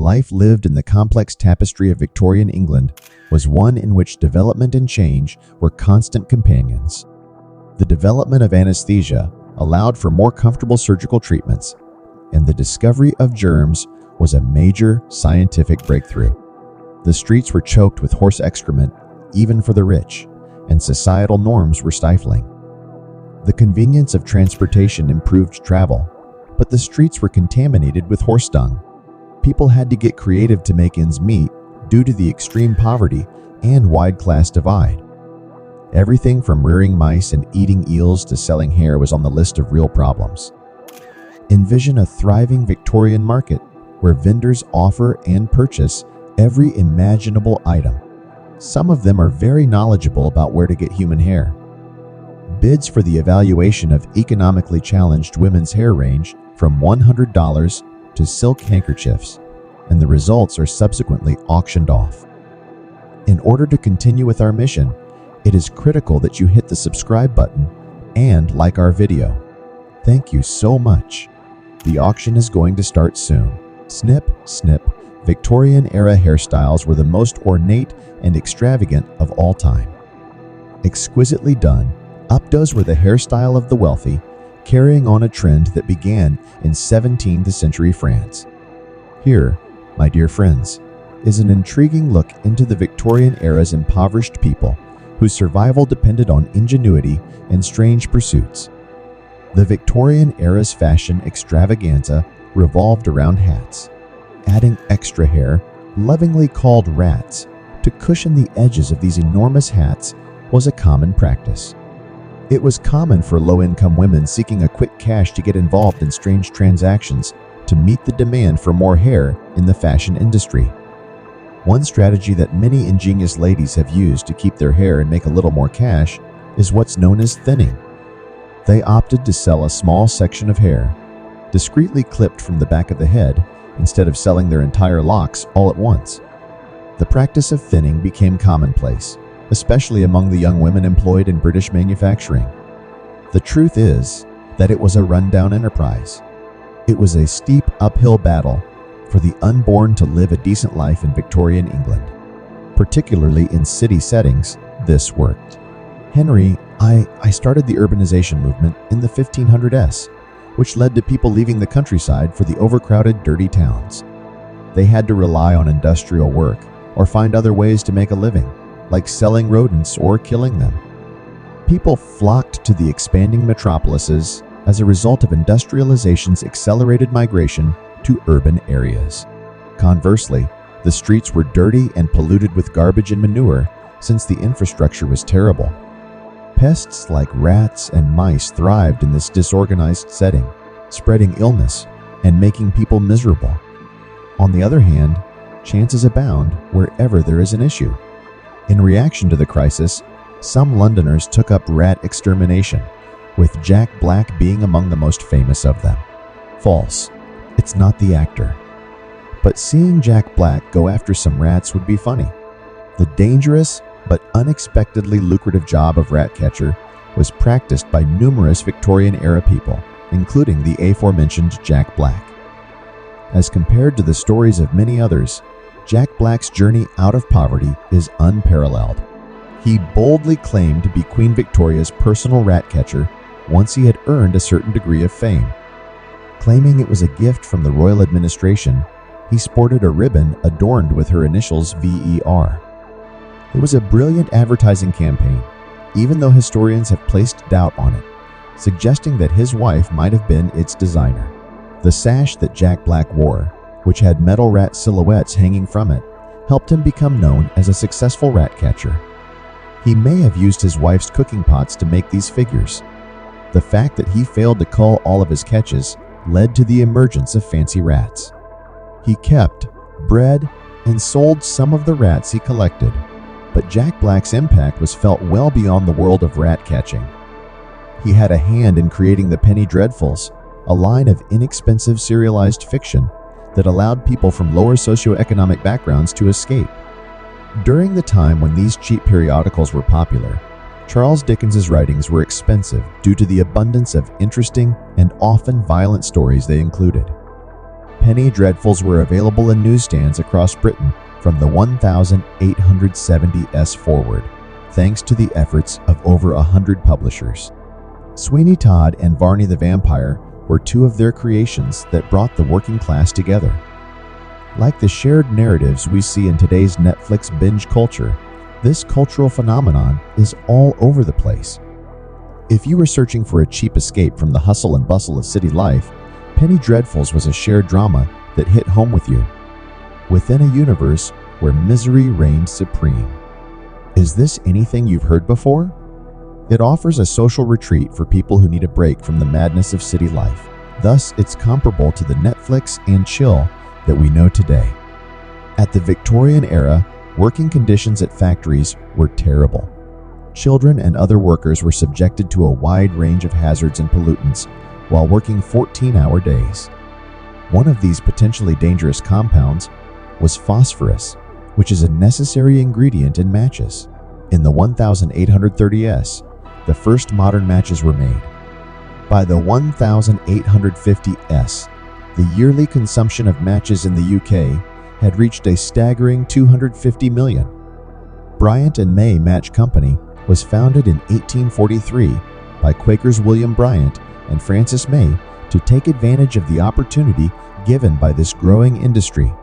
life lived in the complex tapestry of Victorian England was one in which development and change were constant companions. The development of anesthesia allowed for more comfortable surgical treatments, and the discovery of germs was a major scientific breakthrough. The streets were choked with horse excrement, even for the rich, and societal norms were stifling. The convenience of transportation improved travel, but the streets were contaminated with horse dung. People had to get creative to make ends meet due to the extreme poverty and wide class divide. Everything from rearing mice and eating eels to selling hair was on the list of real problems. Envision a thriving Victorian market where vendors offer and purchase every imaginable item. Some of them are very knowledgeable about where to get human hair. Bids for the evaluation of economically challenged women's hair range from $100 to silk handkerchiefs, and the results are subsequently auctioned off. In order to continue with our mission, it is critical that you hit the subscribe button and like our video. Thank you so much. The auction is going to start soon. Snip, snip. Victorian era hairstyles were the most ornate and extravagant of all time. Exquisitely done, updos were the hairstyle of the wealthy, carrying on a trend that began in 17th century France. Here, my dear friends, is an intriguing look into the Victorian era's impoverished people whose survival depended on ingenuity and strange pursuits. The Victorian era's fashion extravaganza revolved around hats. Adding extra hair, lovingly called rats, to cushion the edges of these enormous hats was a common practice. It was common for low-income women seeking a quick cash to get involved in strange transactions to meet the demand for more hair in the fashion industry. One strategy that many ingenious ladies have used to keep their hair and make a little more cash is what's known as thinning. They opted to sell a small section of hair, discreetly clipped from the back of the head, instead of selling their entire locks all at once. The practice of thinning became commonplace, especially among the young women employed in British manufacturing. The truth is that it was a rundown enterprise. It was a steep uphill battle for the unborn to live a decent life in Victorian England. Particularly in city settings, this worked. Henry, I started the urbanization movement in the 1500s, which led to people leaving the countryside for the overcrowded, dirty towns. They had to rely on industrial work or find other ways to make a living, like selling rodents or killing them. People flocked to the expanding metropolises as a result of industrialization's accelerated migration to urban areas. Conversely, the streets were dirty and polluted with garbage and manure since the infrastructure was terrible. Pests like rats and mice thrived in this disorganized setting, spreading illness and making people miserable. On the other hand, chances abound wherever there is an issue. In reaction to the crisis, some Londoners took up rat extermination, with Jack Black being among the most famous of them. False. It's not the actor. But seeing Jack Black go after some rats would be funny. The dangerous but unexpectedly lucrative job of rat catcher was practiced by numerous Victorian-era people, including the aforementioned Jack Black. As compared to the stories of many others, Jack Black's journey out of poverty is unparalleled. He boldly claimed to be Queen Victoria's personal rat catcher once he had earned a certain degree of fame. Claiming it was a gift from the royal administration, he sported a ribbon adorned with her initials VER. It was a brilliant advertising campaign, even though historians have placed doubt on it, suggesting that his wife might have been its designer. The sash that Jack Black wore, which had metal rat silhouettes hanging from it, helped him become known as a successful rat catcher. He may have used his wife's cooking pots to make these figures. The fact that he failed to cull all of his catches led to the emergence of fancy rats. He kept, bred, and sold some of the rats he collected, but Jack Black's impact was felt well beyond the world of rat catching. He had a hand in creating the Penny Dreadfuls, a line of inexpensive serialized fiction that allowed people from lower socioeconomic backgrounds to escape. During the time when these cheap periodicals were popular, Charles Dickens's writings were expensive due to the abundance of interesting and often violent stories they included. penny dreadfuls were available in newsstands across Britain from the 1870s forward, thanks to the efforts of over 100 publishers. Sweeney Todd and Varney the Vampire were two of their creations that brought the working class together. Like the shared narratives we see in today's Netflix binge culture, this cultural phenomenon is all over the place. If you were searching for a cheap escape from the hustle and bustle of city life, Penny Dreadfuls was a shared drama that hit home with you, within a universe where misery reigned supreme. Is this anything you've heard before? It offers a social retreat for people who need a break from the madness of city life. Thus, it's comparable to the Netflix and chill that we know today. At the Victorian era, working conditions at factories were terrible. Children and other workers were subjected to a wide range of hazards and pollutants while working 14-hour days. One of these potentially dangerous compounds was phosphorus, which is a necessary ingredient in matches. In the 1830s, the first modern matches were made. By the 1850s, the yearly consumption of matches in the UK had reached a staggering 250 million. Bryant and May Match Company was founded in 1843 by Quakers William Bryant and Francis May to take advantage of the opportunity given by this growing industry.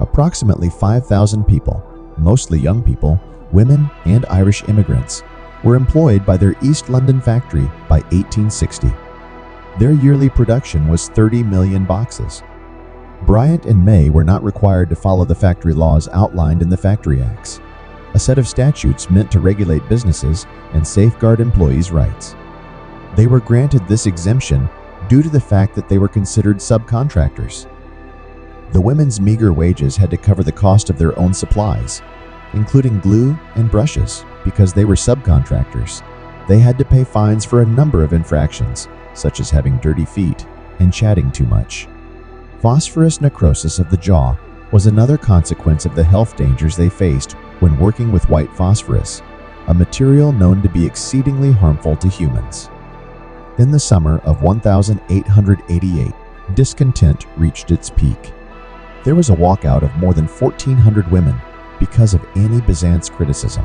Approximately 5,000 people, mostly young people, women, and Irish immigrants, were employed by their East London factory by 1860. Their yearly production was 30 million boxes. Bryant and May were not required to follow the factory laws outlined in the Factory Acts, a set of statutes meant to regulate businesses and safeguard employees' rights. They were granted this exemption due to the fact that they were considered subcontractors. The women's meager wages had to cover the cost of their own supplies, including glue and brushes, because they were subcontractors. They had to pay fines for a number of infractions, such as having dirty feet and chatting too much. Phosphorus necrosis of the jaw was another consequence of the health dangers they faced when working with white phosphorus, a material known to be exceedingly harmful to humans. In the summer of 1888, discontent reached its peak. There was a walkout of more than 1,400 women because of Annie Besant's criticism.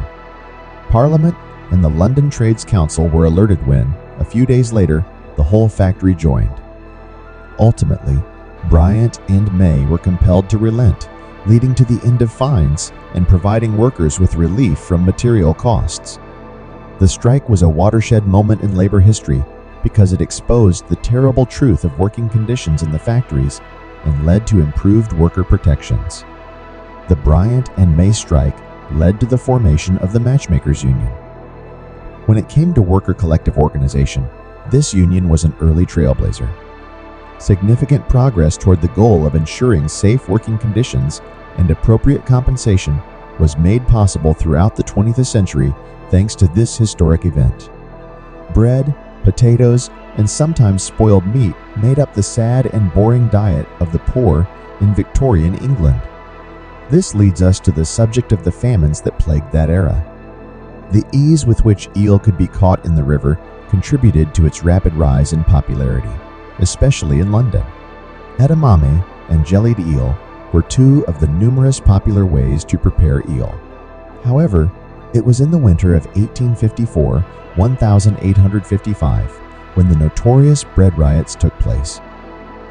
Parliament and the London Trades Council were alerted when, a few days later, the whole factory joined. Ultimately, Bryant and May were compelled to relent, leading to the end of fines and providing workers with relief from material costs. The strike was a watershed moment in labor history because it exposed the terrible truth of working conditions in the factories and led to improved worker protections. The Bryant and May strike led to the formation of the Matchmakers Union. When it came to worker collective organization, this union was an early trailblazer. Significant progress toward the goal of ensuring safe working conditions and appropriate compensation was made possible throughout the 20th century thanks to this historic event. Bread, potatoes, and sometimes spoiled meat made up the sad and boring diet of the poor in Victorian England. This leads us to the subject of the famines that plagued that era. The ease with which eel could be caught in the river contributed to its rapid rise in popularity, especially in London. Edamame and jellied eel were two of the numerous popular ways to prepare eel. However, it was in the winter of 1854-1855 when the notorious bread riots took place.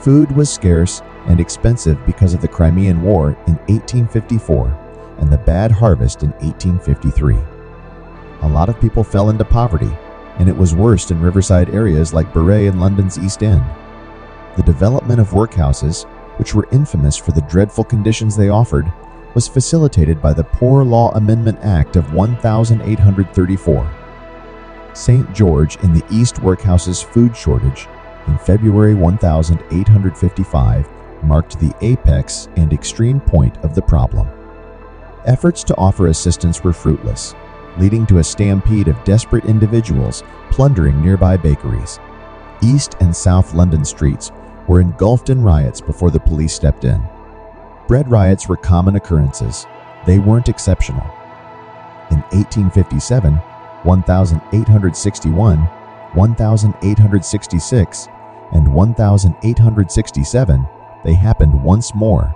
Food was scarce and expensive because of the Crimean War in 1854 and the bad harvest in 1853. A lot of people fell into poverty, and it was worst in riverside areas like Bury and London's East End. The development of workhouses, which were infamous for the dreadful conditions they offered, was facilitated by the Poor Law Amendment Act of 1834. St. George in the East Workhouse's food shortage in February 1855 marked the apex and extreme point of the problem. Efforts to offer assistance were fruitless, leading to a stampede of desperate individuals plundering nearby bakeries. East and South London streets were engulfed in riots before the police stepped in. Bread riots were common occurrences. They weren't exceptional. In 1857, 1861, 1866, and 1867, they happened once more.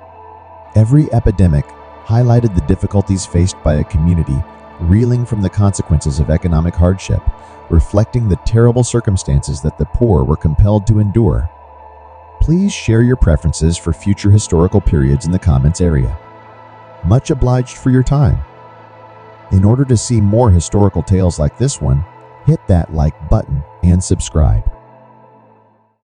Every epidemic highlighted the difficulties faced by a community reeling from the consequences of economic hardship, reflecting the terrible circumstances that the poor were compelled to endure. Please share your preferences for future historical periods in the comments area. Much obliged for your time. In order to see more historical tales like this one, hit that like button and subscribe.